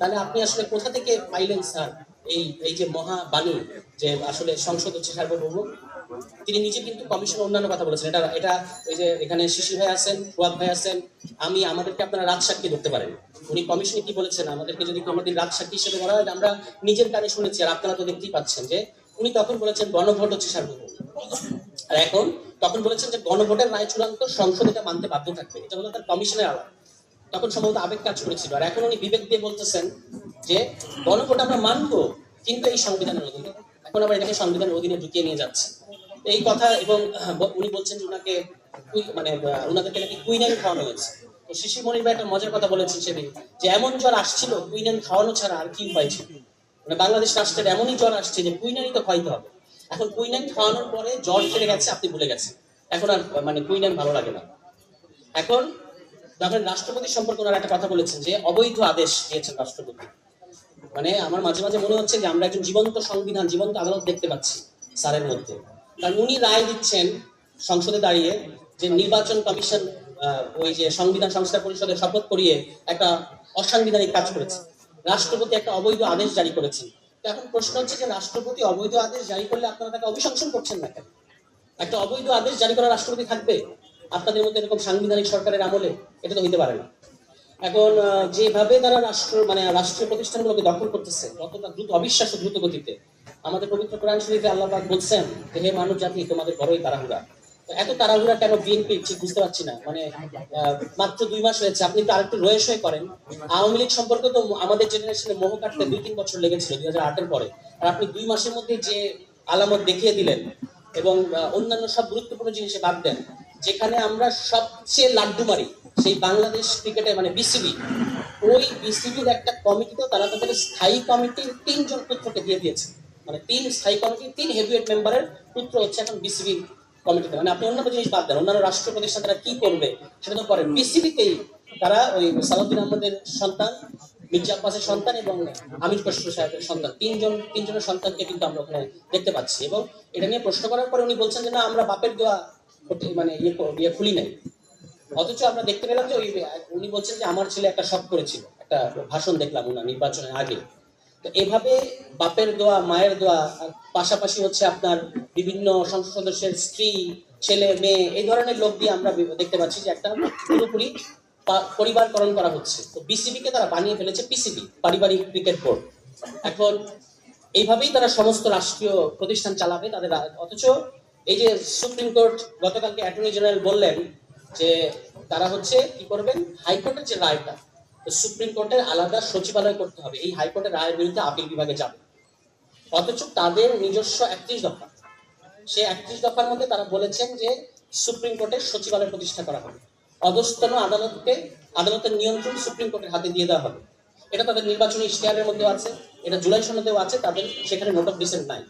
তাহলে আপনি আসলে কোথা থেকে পাইলেন স্যার এই এই যে মহাবাণী যে আসলে সংসদ হচ্ছে সার্বভৌম? তিনি নিজে কিন্তু কমিশন অন্যান্য কথা বলেছেন। এটা এটা ওই যে এখানে শিশির ভাই আছেন, ফুয়াদ ভাই আছেন, আমাদেরকে আপনারা রাজসাক্ষী ধরতে পারেন। উনি কমিশনে কি বলেছেন, আমাদেরকে যদি কোনোদিন রাজসাক্ষী হিসেবে ধরা হয়, আমরা নিজের কানে শুনেছি আর আপনারা তো দেখতেই পাচ্ছেন যে উনি তখন বলেছেন গণভোট হচ্ছে সার্বভৌম। আর এখন তখন বলেছেন যে গণভোটের রায় চূড়ান্ত, সংসদ এটা মানতে বাধ্য থাকবে। এটা হলো তার কমিশনের আলাপ। তখন সম্ভবত আবেগ কাজ করেছিল। আর এখন উনি বিবেক দিয়ে বলতেছেন যে গণভোট আমরা মানবো, কিন্তু এই সংবিধানের অধীনে। এখন আবার এটাকে সংবিধানের অধীনে ঢুকিয়ে নিয়ে যাচ্ছে এই কথা। এবং উনি বলছেন যে ওনাকে মানে ওনাদেরকে নাকি কুইনাইন খাওয়ানো হয়েছে। তো শিশির মনির ভাই একটা মজার কথা বলেছেন সেদিন, যে এমন জ্বর আসছিল কুইনাইন খাওয়ানো ছাড়া আর কি উপায় ছিল। মানে বাংলাদেশ রাষ্ট্রের এমনই জ্বর আসছে যে কুইনাইনই তো খাইতে হবে। এখন কুইনাইন খাওয়ানোর পরে জ্বর সেরে গেছে, আপনি ভুলে গেছেন, এখন আর মানে কুইনাইন ভালো লাগে না। এখন যখন রাষ্ট্রপতি সম্পর্কে ওনারা একটা কথা বলেছেন যে অবৈধ আদেশ দিয়েছেন রাষ্ট্রপতি। মানে আমার মাঝে মাঝে মনে হচ্ছে যে আমরা একজন জীবন্ত সংবিধান, জীবন্ত আদালত দেখতে পাচ্ছি স্যারের মধ্যে। কারণ উনি রায় দিচ্ছেন সংসদে দাঁড়িয়ে যে নির্বাচন কমিশন ওই যে সংবিধান সংস্কার পরিষদের শপথ করিয়ে একটা অসাংবিধানিক কাজ করেছে। রাষ্ট্রপতি একটা অবৈধ আদেশ জারি করেছেন। তো এখন প্রশ্ন হচ্ছে যে রাষ্ট্রপতি অবৈধ আদেশ জারি করলে আপনারা তাকে অভিশংসন করছেন না কেন? একটা অবৈধ আদেশ জারি করা রাষ্ট্রপতি থাকবে আপনাদের মধ্যে এরকম সাংবিধানিক সরকারের আমলে? এটা তো হইতে পারে না। এখন যেভাবে তারা রাষ্ট্রীয় প্রতিষ্ঠানগুলোকে দখল করতেছে, যতটা দ্রুত, অবিশ্বাস্য দ্রুত গতিতে। আমাদের পবিত্র কোরআন শরীফে আল্লাহ পাক বলছেন যে হে মানব জাতি, তোমাদের বড়ই তাড়াহুড়া। এত তাড়াহুড়া কেন বিএনপি, ঠিক বুঝতে পারছি না। মানে মাত্র 2 মাস হয়েছে, আপনি তো আরেকটু রয়েস হয়ে করেন। আওয়ামী লীগ সম্পর্কে তো আমাদের জেনারেশনে মোহ কাটতে 2-3 বছর লেগেছিল 2008-এর পরে। আর আপনি 2 মাসের মধ্যে যে আলামত দেখিয়ে দিলেন, এবং অন্যান্য সব গুরুত্বপূর্ণ জিনিসে বাদ দেন, যেখানে আমরা সবচেয়ে লাড্ডু মারি সেই বাংলাদেশ ক্রিকেটে মানে বিসিবি, ওই বিসিবির একটা কমিটিতেও তারা তাদের স্থায়ী কমিটির 3 জন পুত্রকে দিয়ে দিয়েছে। মানে 3 স্থায়ী কমিটির 3 হেভিওয়েট মেম্বারের পুত্র হচ্ছে এখন বিসিবি কমিটিতে। মানে আপনি অন্যান্য জিনিস বাদ দেন, অন্যান্য রাষ্ট্র প্রতিষ্ঠান তারা কি করবে সেটা তো পরে, বিসিবিতেই তারা ওই সালাউদ্দিন আহমদের সন্তান, মির্জা আব্বাসের সন্তান এবং আমির খসরু সাহেবের সন্তান, তিনজনের সন্তানকে কিন্তু আমরা ওখানে দেখতে পাচ্ছি। এবং এটা নিয়ে প্রশ্ন করার পরে উনি বলছেন যে না, আমরা বাপের দোয়া মানে ইয়ে খুলি নাই। অথচ আমরা দেখতে পেলাম যে উনি বলছেন যে আমার ছেলে একটা শখ করেছিল, একটা ভাষণ দেখলাম ওনার নির্বাচনের আগে। তো এভাবে বাপের দোয়া, মায়ের দোয়া, পাশাপাশি হচ্ছে আপনার বিভিন্ন সংসদ সদস্যের স্ত্রী, ছেলে, মেয়ে, এই ধরনের লোক দিয়ে আমরা দেখতে পাচ্ছি যে একটা পুরোপুরি পরিবারকরণ করা হচ্ছে। তো বিসিবি কে তারা বানিয়ে ফেলেছে পিসিবি, পারিবারিক ক্রিকেট বোর্ড। এখন এইভাবেই তারা সমস্ত রাষ্ট্রীয় প্রতিষ্ঠান চালাবে তাদের। অথচ এই যে সুপ্রিম কোর্ট গতকালকে অ্যাটর্নি জেনারেল বললেন যে তারা হচ্ছে কি করবেন, হাইকোর্টের যে রায়টা, সুপ্রিম কোর্টের আলাদা সচিবালয় করতে হবে, এই হাইকোর্টের রায়ের বিরুদ্ধে আপিল বিভাগে যাবে। অথচ তাদের নিজস্ব 31 দফা, সেই 31 দফার মধ্যে তারা বলেছেন যে সুপ্রিম কোর্টের সচিবালয় প্রতিষ্ঠা করা হবে, অধস্তন আদালতের নিয়ন্ত্রণ সুপ্রিম কোর্টের হাতে দিয়ে দেওয়া হবে। এটা তাদের নির্বাচনী ইশতেহারের মধ্যেও আছে, এটা জুলাই সনদেও আছে, তাদের সেখানে নোট অফ ডিসেন্ট নাই।